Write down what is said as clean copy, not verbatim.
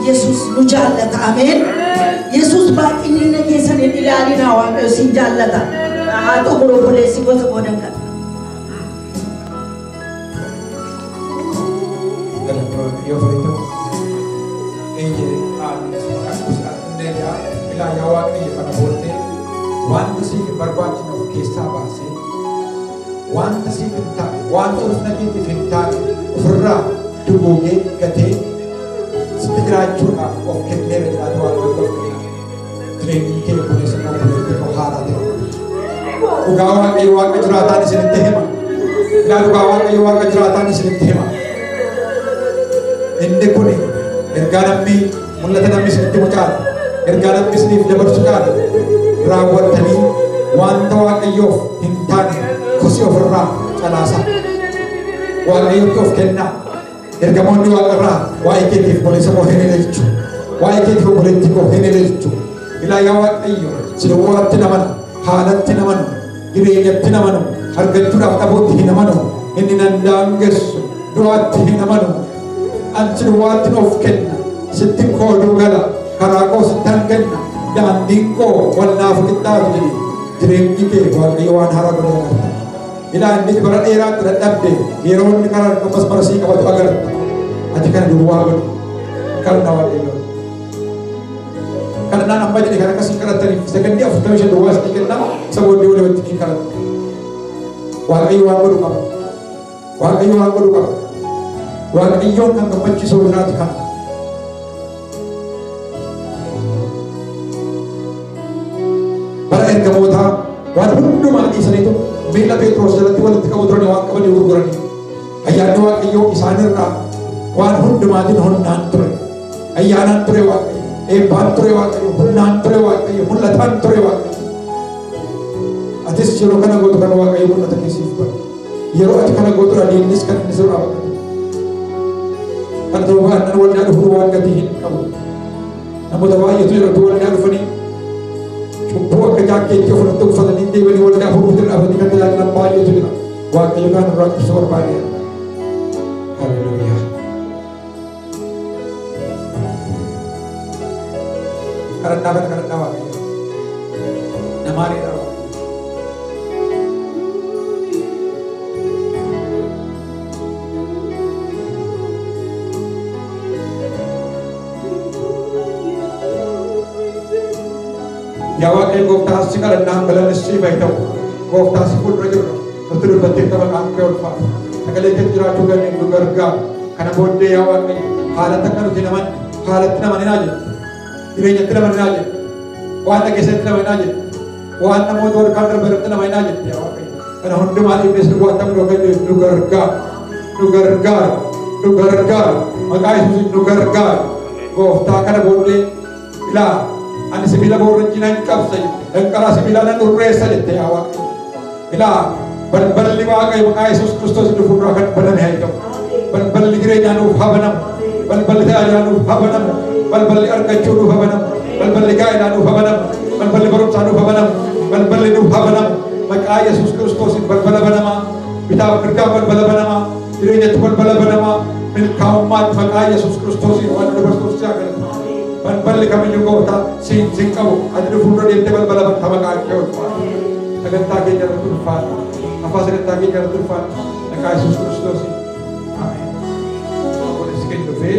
Yesus nu jaallata. Ameen. Yesus baaqinina keessan hin ilaalina Waaqayyo sin jaallata. Haa ta'u obboleessi gosa qoodan kan. Yo faito eye akusa ndeya ila ya Waaqayyo kana bolte wanta siif barbaachina of keessaa baase wanta siif hinta wanta ufna keetiif hintaan ofirraa duguugee gatee sitti jiraachuudhaaf of kennee bedhaatu Waaqayyo of kennee jireenyi kee kunis immoo buleetti haaraa ta'e dhugaa Waaqayyo Waaqa jiraataan isinitti hima ila dhugaa Waaqayyo Waaqa jiraataan isinitti hima Inde kuni ergaa namni mul'ata namni isinitti mucaala ergaa namni isiniif dabarsu caala raawwattanii wanta Waaqayyoof hin taane kosii ofirraa calaasaa Waaqayyootti of kennaa ergamoonni Waaqarraa waa'ee keetiif boleessa koo hin ilaalchu waa'ee keetiif obboleetti koo hin ilaalchu ilaa yaa Waaqayyo siluwaatti namanu haalatti namanu jireenyatti namanu argachuudhaaf dhabuutti hin amanu inni nan daangessu du'aatti hin amanu Anjir watin of kenna, sitting ko dugala, karako sitang kenna, dan dingko warna kita jadi, jereng ike Waaqayyoan harap berdoa. Ila indi berat era terhadap deh, hieron karena kemas marasi kabat agar, ajikan dua ber, karena Waaqayyo. Karena nampak jadi karena kasih karakter, second dia fotonya dua sedikit nama, sebut dia udah tinggi karakter. Waaqayyoan berdoa, Waaqayyoan berdoa. Waaqayyoon kan gammachiisuu jiraatu kana bara ergamootaa waan hundumaa dhiisaniitu miila Phexros jalatti walitti qabu turanii waan qabanii gurguranii ayyaanni Waaqayyoo isaanirraa waan hundumaatiin humnaan ture ayyaanaan ture Waaqayyo eebbaan ture Waaqayyo humnaan ture Waaqayyo mul'ataan ture Waaqayyo atis yeroo kana gootu kan Waaqayyo mul'ata keessiif bara yeroo ati kana gootu adiinnis kan inni sirraa bakka Karena Tuhan dan wajah Tuhan katihin kamu. Namun tahu itu yang Tuhan yang fani. Cuba kerja kita untuk fadil ini beri wajah Tuhan dan apa dikata dalam bahaya itu juga. Waktu juga orang besar bahaya. Haleluya. Karena waktu. Namari dah. Ya Waaqayyo gooftaa si kadhannaan balalisti baay'ee gooftaa si fuuldura jirra nuti dubbattee tapha qaamkee ulfaatu sagalee keessa jiraachuu ganneen nu gargaaru kana booddee yaa Waaqayyo haalatti akka nuti haalatti namanaa jedhu jireenyatti namanaa jedhu waan dhageessatti namanaa jedhu waan namoota warqaan darbaratti namanaa jedhu yaa Waaqayyo kana hundumaa dhiibnes nu waatam nu gargaaru maqaa Yesuusiin nu gargaaru gooftaa kana booddee ilaa Ani sebila borjina kapsa, engkara sebila nan urresa jette ya Waaqayyo. Ila balballi Waaqayyo maqaa Yesuus Kiristoos dhufuurraa kan baname haa ta'u. Balballi jireenyaa nuuf haa banamu. Balballi tajaajilaa nuuf haa banamu. Balballi argachuu nuuf haa banamu. Balballi gaa'elaa nuuf haa banamu. Balballi barumsaa nuuf haa banamu. Balballi nuuf haa banamu. Maqaa Yesuus Kiristoosiin balbala banamaa. Bitaaf mirgaan balbala banamaa. Jireenyatti balbala banamaa. Milkaa'ummaatti maqaa Yesuus Kiristoosiin waan dabarsuuf si agarra. Balballi kamiyyuu gooftaa siin qabu ati dhufuurra deemtee balbala bakka maqaa kee ulfaatu sagantaa keenya irratti ulfaatu afaan sagantaa keenya irratti ulfaatu maqaa Yesuus Kiristoosiin ameen. Obboleessi keenya dhufee